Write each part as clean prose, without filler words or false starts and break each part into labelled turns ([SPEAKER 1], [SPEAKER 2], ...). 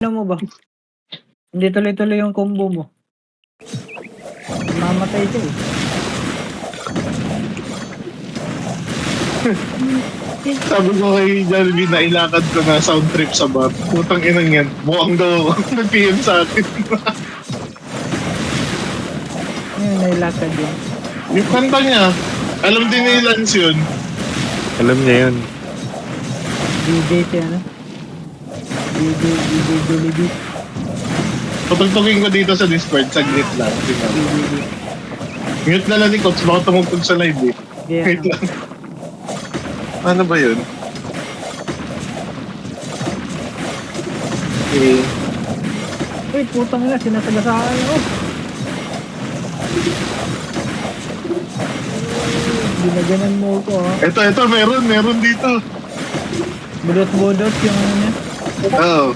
[SPEAKER 1] Ano mo ba? Hindi tuloy-tuloy yung combo mo. Mamatay siya eh.
[SPEAKER 2] Sabi ko kay Jollibee na ilakad ko na sound trip sa bar. Putang inang yan. Mukhang daw ako nag-PM sa akin.
[SPEAKER 1] Ayun, nailakad yun.
[SPEAKER 2] Yung kanta niya, alam din ni Lance yun.
[SPEAKER 3] Alam niya yun.
[SPEAKER 1] DJ siya, ano? DJ Jollibee.
[SPEAKER 2] Patugtugin ko dito sa Discord, saglit lang.
[SPEAKER 1] DJ.
[SPEAKER 2] Mute na lang ni Coach, baka tumugtog sa live eh.
[SPEAKER 1] Yeah,
[SPEAKER 2] Wait lang. Ano ba yun? Okay.
[SPEAKER 1] Uy, putang na, sinasagasaan ako. Ginaganan mo ko, ha?
[SPEAKER 2] Ito, meron dito.
[SPEAKER 1] Budot-budot yung ano niya.
[SPEAKER 2] Oo.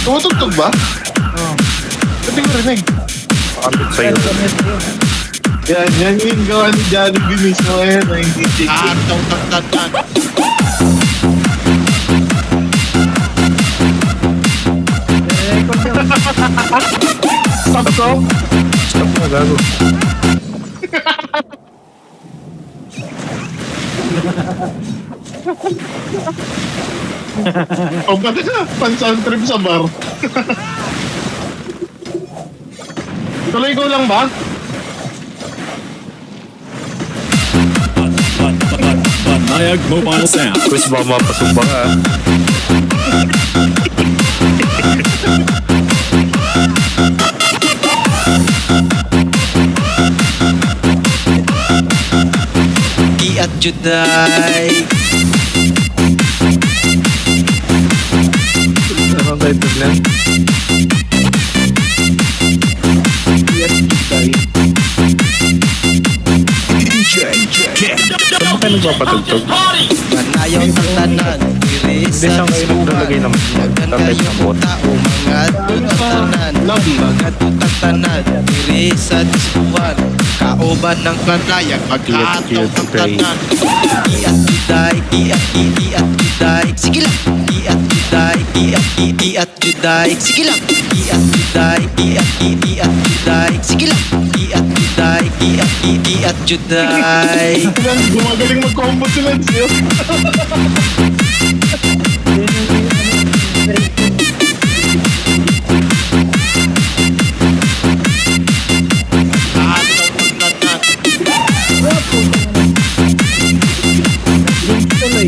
[SPEAKER 2] Tumutugtog ba?
[SPEAKER 1] Oo.
[SPEAKER 2] Ba't di ko rinig?
[SPEAKER 3] Kapit sa'yo.
[SPEAKER 2] Yan yung gawa ni Jollibee mismo eh, na hindi check.
[SPEAKER 1] Record yun.
[SPEAKER 2] Stop ko?
[SPEAKER 3] Stop mo, gago.
[SPEAKER 2] O ba na? Pan-sound trip sa bar. Tuloy ko lang ba?
[SPEAKER 4] Banayag Mobile Sound.
[SPEAKER 3] Quiz ba mapasok ba ka?
[SPEAKER 5] Di at Juday.
[SPEAKER 3] Ano tayo na? Saan ba kayo nagpapatugtog?
[SPEAKER 5] Manayaw ng tanan.
[SPEAKER 3] Hindi saan kayo naglalagay ng tapet ng bot?
[SPEAKER 5] Tao mga tutang tanan. Mga tutang tanan. Diri sa diskuhan. Kaoban ng kanayag. Maghataw ng tanan. Di at Juday. Di at Juday. Sige lang. Di at Juday. Di at Juday. Sige lang. Di at Juday. Di at Juday. Sige lang. Di at Juday. Di at Juday.
[SPEAKER 2] Gumagaling mag-combo si Lance yun.
[SPEAKER 1] Tuloy.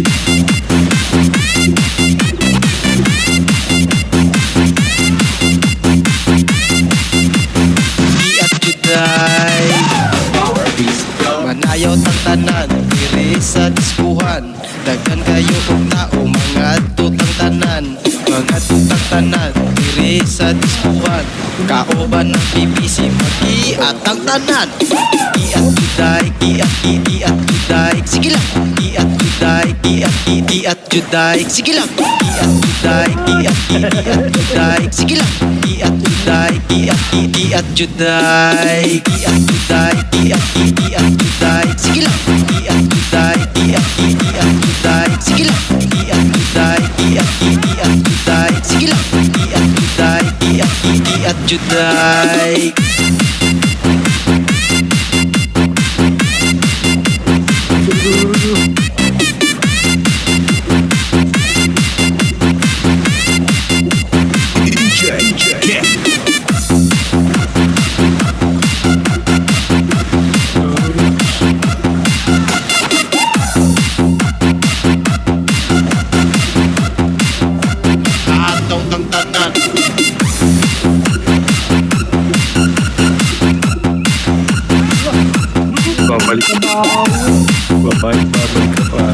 [SPEAKER 5] Di at Juday. Manayaw tang tanan. Diri sa diskuhan. Daghan kayo kung tao. Mga tutang tanan. Mga tutang tanan. Diri sa diskuhan. Kaoban ng BBC. Mag-iat ang tanan. Di at Juday. Di at Juday. Sige lang. Di at Juday. Di at Juday. Sige lang. Di at Juday. Di at Juday. Sige lang. Di at Juday. Di at Juday. Di at Juday. Di at Juday. Sige lang. Di at Juday. Di at Juday. Sige lang. Di at Juday. Di at Juday. Sige lang. Di at Juday. Di at Juday. Ataw ng tanan.
[SPEAKER 3] Babalik. Babalik ka pa.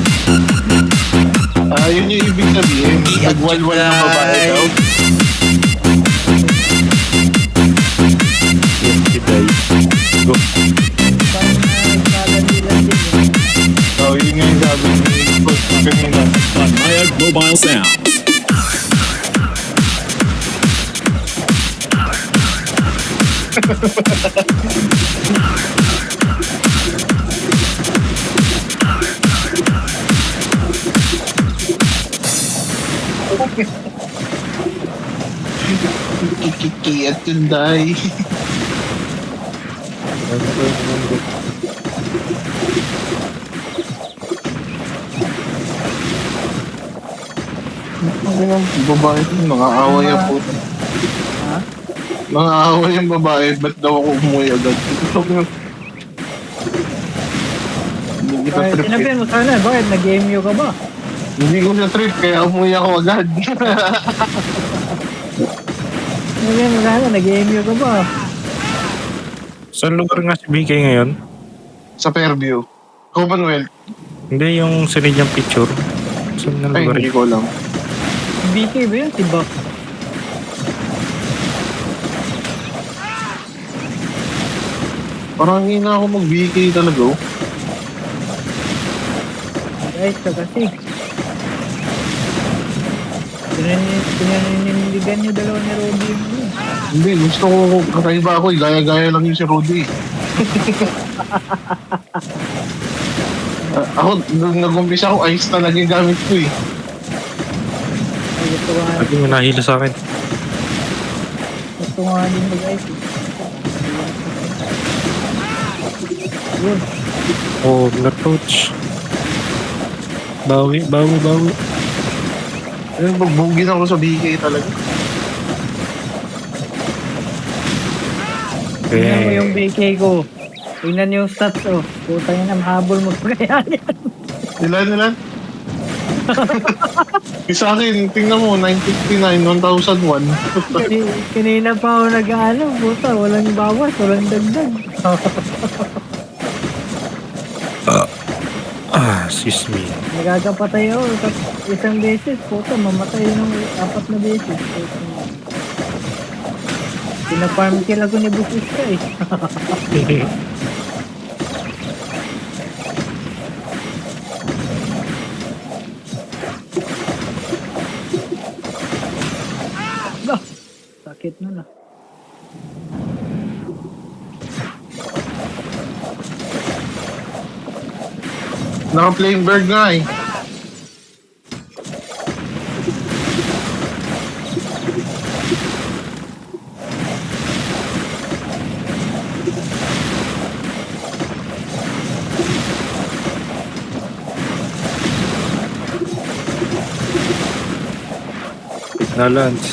[SPEAKER 2] Yun yung ibig sabihin. Nagwalwal na babae daw.
[SPEAKER 3] Yan, Juday. Go.
[SPEAKER 2] Yun nga yung sabi ni Coach kanina.
[SPEAKER 4] Banayag Mobile Sound.
[SPEAKER 2] Kikiki at Hyundai. Ano yung babae ko? Nangaaway ang puto.
[SPEAKER 1] Ha?
[SPEAKER 2] Nangaaway yung babae. Ba't daw ako umuwi agad? Hindi kita
[SPEAKER 1] Ay,
[SPEAKER 2] trip eh.
[SPEAKER 1] sinabihan mo sana, bakit? Nag-MU ka ba?
[SPEAKER 2] Hindi ko na trip kaya umuwi ako agad.
[SPEAKER 1] Sinabihan mo sana, nag-MU ka ba?
[SPEAKER 3] Saan lugar nga si BK ngayon?
[SPEAKER 2] Sa Fairview. Commonwealth.
[SPEAKER 3] Hindi yung sinid niyang picture. Saan nga
[SPEAKER 2] Ay,
[SPEAKER 3] lugar
[SPEAKER 2] hindi
[SPEAKER 3] yun?
[SPEAKER 2] ko alam.
[SPEAKER 1] BK ba yun? Si Buck.
[SPEAKER 2] Parang hindi na ako mag-BK talaga. Oh.
[SPEAKER 1] Guys, ka kasi. Pinanindigan niyo dalawa ni Rudy yung ano.
[SPEAKER 2] Hindi, gusto ko kakaiba ako. Gaya-gaya lang yung si Rudy. Ako, nung nag-umpisa ako, ice talaga yung gamit ko eh.
[SPEAKER 1] Ay, gusto ko nga,
[SPEAKER 3] Lagi mo nahila sa akin.
[SPEAKER 1] gusto ko nga din mag-ice. Yun.
[SPEAKER 3] Oh, na-touch. Bawi.
[SPEAKER 2] Ayun, magbugin ako sa BK talaga.
[SPEAKER 1] Tingnan mo yung BK ko. Tingnan yung stats oh. Putang ina, mahabol mo pa kaya yan.
[SPEAKER 2] Ilan? Sa akin, tingnan mo, 959, 1001.
[SPEAKER 1] Kanina pa ako nag-ano, puta, walang bawas, walang dagdag.
[SPEAKER 3] Excuse me.
[SPEAKER 1] Nagagapatay ako, isang beses, puta, mamatay ng 4 na beses. Pinafarm kill ako ni Busis ka eh. Bah, sakit na na.
[SPEAKER 2] Naka-flame bird nga eh.
[SPEAKER 3] Na-lance.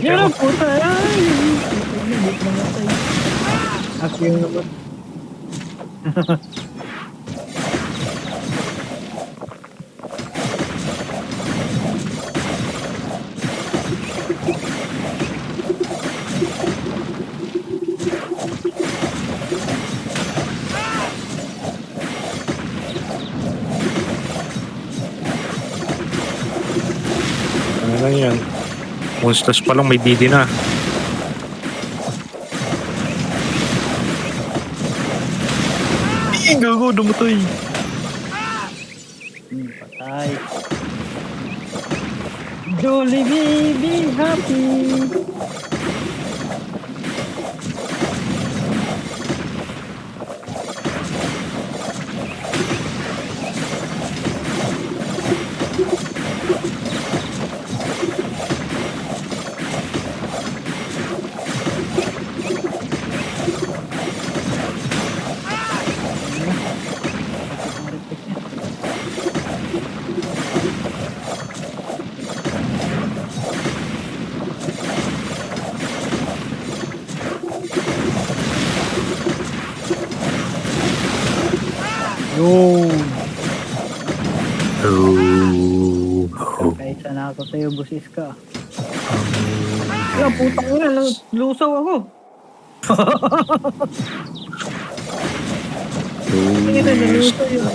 [SPEAKER 1] Yan ang puta! Ay! Hindi ko namatay. Ako yung naman.
[SPEAKER 3] Ano na yan? Monsters pa lang may BD na. Gago, dumatay.
[SPEAKER 1] Patay. Jollibee, be happy! Yun! Kahit sana ako sa'yo, busis ka. Wala, putang ina, lusaw ako. Tingin na, nalusaw yun.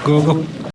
[SPEAKER 3] Go.